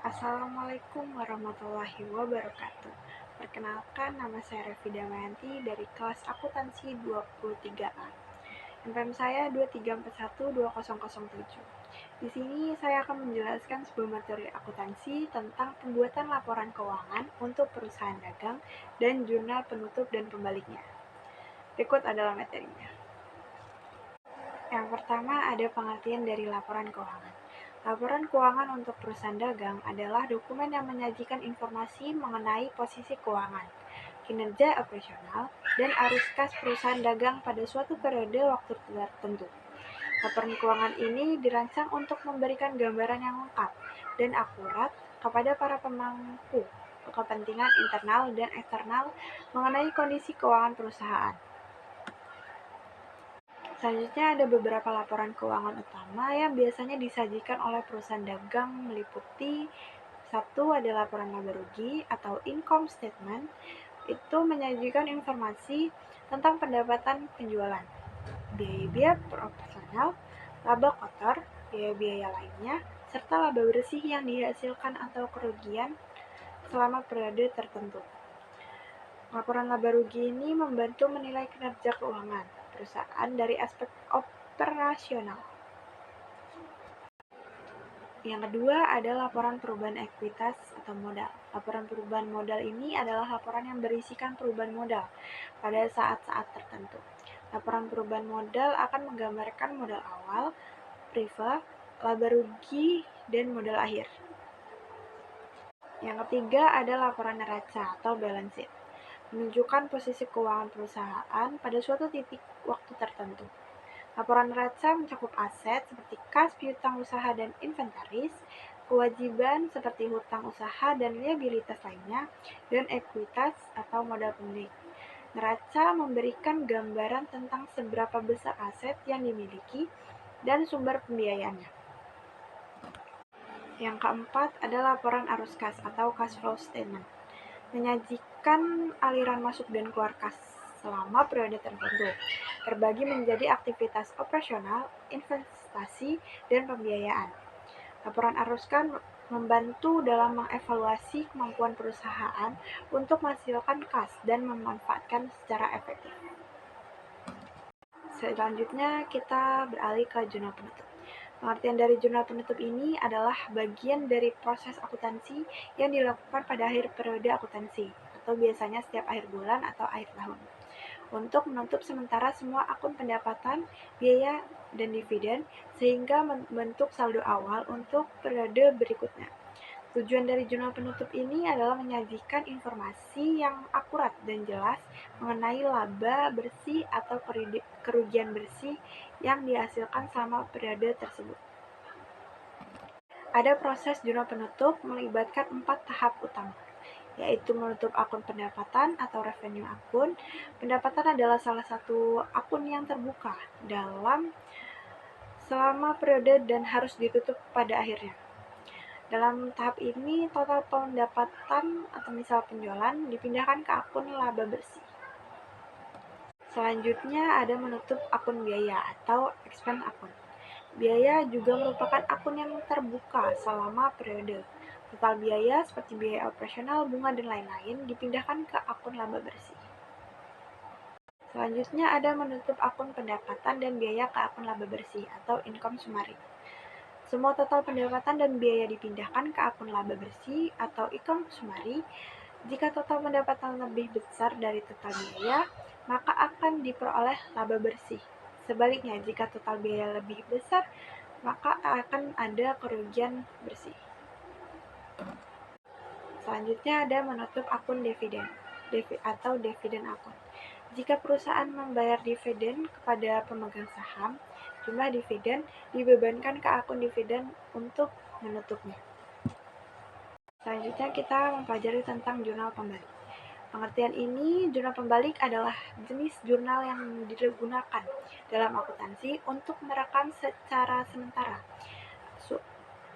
Assalamualaikum warahmatullahi wabarakatuh. Perkenalkan, nama saya Revi Damayanti dari kelas akuntansi 23A. NPM saya 234120007. Di sini saya akan menjelaskan sebuah materi akuntansi tentang pembuatan laporan keuangan untuk perusahaan dagang dan jurnal penutup dan pembaliknya. Berikut adalah materinya. Yang pertama ada pengertian dari laporan keuangan. Laporan keuangan untuk perusahaan dagang adalah dokumen yang menyajikan informasi mengenai posisi keuangan, kinerja operasional, dan arus kas perusahaan dagang pada suatu periode waktu tertentu. Laporan keuangan ini dirancang untuk memberikan gambaran yang lengkap dan akurat kepada para pemangku kepentingan internal dan eksternal mengenai kondisi keuangan perusahaan. Selanjutnya ada beberapa laporan keuangan utama yang biasanya disajikan oleh perusahaan dagang meliputi satu ada laporan laba rugi atau income statement, itu menyajikan informasi tentang pendapatan penjualan, biaya-biaya operasional, laba kotor, biaya-biaya lainnya, serta laba bersih yang dihasilkan atau kerugian selama periode tertentu. Laporan laba rugi ini membantu menilai kinerja keuangan perusahaan dari aspek operasional. Yang kedua ada laporan perubahan ekuitas atau modal. Laporan perubahan modal ini adalah laporan yang berisikan perubahan modal pada saat-saat tertentu. Laporan perubahan modal akan menggambarkan modal awal, priva, laba rugi, dan modal akhir. Yang ketiga ada laporan neraca atau balance sheet, menunjukkan posisi keuangan perusahaan pada suatu titik waktu tertentu. Laporan neraca mencakup aset seperti kas, piutang usaha dan inventaris, kewajiban seperti hutang usaha dan liabilitas lainnya, dan ekuitas atau modal pemilik. Neraca memberikan gambaran tentang seberapa besar aset yang dimiliki dan sumber pembiayaannya. Yang keempat ada laporan arus kas atau cash flow statement, menyajikan aliran masuk dan keluar kas selama periode tertentu, terbagi menjadi aktivitas operasional, investasi, dan pembiayaan. Laporan arus kas membantu dalam mengevaluasi kemampuan perusahaan untuk menghasilkan kas dan memanfaatkan secara efektif. Selanjutnya kita beralih ke jurnal penutup. Pengertian dari jurnal penutup ini adalah bagian dari proses akuntansi yang dilakukan pada akhir periode akuntansi, atau biasanya setiap akhir bulan atau akhir tahun, untuk menutup sementara semua akun pendapatan, biaya, dan dividen, sehingga membentuk saldo awal untuk periode berikutnya. Tujuan dari jurnal penutup ini adalah menyajikan informasi yang akurat dan jelas mengenai laba bersih atau kerugian bersih yang dihasilkan selama periode tersebut. Ada proses jurnal penutup melibatkan 4 tahap utama, yaitu menutup akun pendapatan atau revenue akun. Pendapatan adalah salah satu akun yang terbuka selama periode dan harus ditutup pada akhirnya. Dalam tahap ini, total pendapatan atau misal penjualan dipindahkan ke akun laba bersih. Selanjutnya ada menutup akun biaya atau expense akun. Biaya juga merupakan akun yang terbuka selama periode. Total biaya seperti biaya operasional, bunga, dan lain-lain dipindahkan ke akun laba bersih. Selanjutnya ada menutup akun pendapatan dan biaya ke akun laba bersih atau income summary. Semua total pendapatan dan biaya dipindahkan ke akun laba bersih atau income summary. Jika total pendapatan lebih besar dari total biaya, maka akan diperoleh laba bersih. Sebaliknya, jika total biaya lebih besar, maka akan ada kerugian bersih. Selanjutnya ada menutup akun dividen atau dividen akun. Jika perusahaan membayar dividen kepada pemegang saham, jumlah dividen dibebankan ke akun dividen untuk menutupnya. Selanjutnya kita mempelajari tentang jurnal pembalik. Pengertian ini, jurnal pembalik adalah jenis jurnal yang digunakan dalam akuntansi untuk merekam secara sementara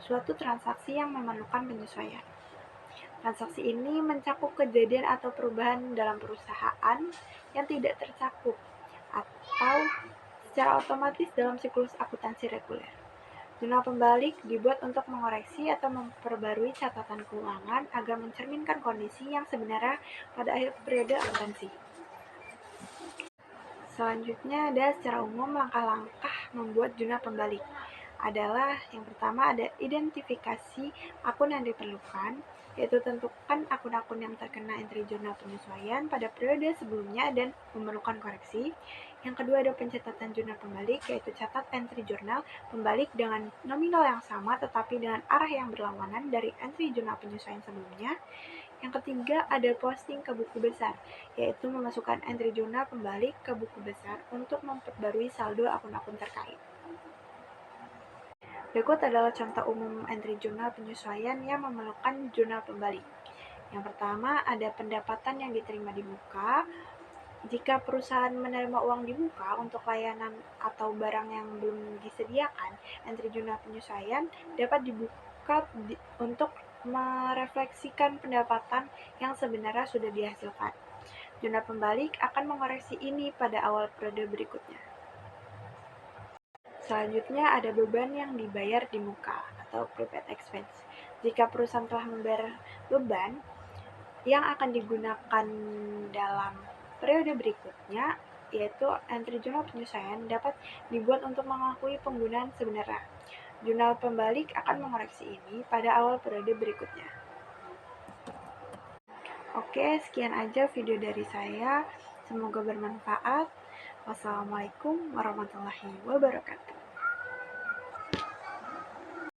suatu transaksi yang memerlukan penyesuaian. Transaksi ini mencakup kejadian atau perubahan dalam perusahaan yang tidak tercakup atau secara otomatis dalam siklus akuntansi reguler. Jurnal pembalik dibuat untuk mengoreksi atau memperbarui catatan keuangan agar mencerminkan kondisi yang sebenarnya pada akhir periode akuntansi. Selanjutnya ada secara umum langkah-langkah membuat jurnal pembalik. Adalah yang pertama ada identifikasi akun yang diperlukan, yaitu tentukan akun-akun yang terkena entry jurnal penyesuaian pada periode sebelumnya dan memerlukan koreksi. Yang kedua ada pencatatan jurnal pembalik, yaitu catat entry jurnal pembalik dengan nominal yang sama tetapi dengan arah yang berlawanan dari entry jurnal penyesuaian sebelumnya. Yang ketiga ada posting ke buku besar, yaitu memasukkan entry jurnal pembalik ke buku besar untuk memperbarui saldo akun-akun terkait. Berikut adalah contoh umum entry jurnal penyesuaian yang memerlukan jurnal pembalik. Yang pertama, ada pendapatan yang diterima di muka. Jika perusahaan menerima uang di muka untuk layanan atau barang yang belum disediakan, entry jurnal penyesuaian dapat dibuka untuk merefleksikan pendapatan yang sebenarnya sudah dihasilkan. Jurnal pembalik akan mengoreksi ini pada awal periode berikutnya. Selanjutnya ada beban yang dibayar di muka atau prepaid expense. Jika perusahaan telah membayar beban yang akan digunakan dalam periode berikutnya, yaitu entry jurnal penyesuaian dapat dibuat untuk mengakui penggunaan sebenarnya. Jurnal pembalik akan mengoreksi ini pada awal periode berikutnya. Oke, sekian aja video dari saya. Semoga bermanfaat. Wassalamualaikum warahmatullahi wabarakatuh.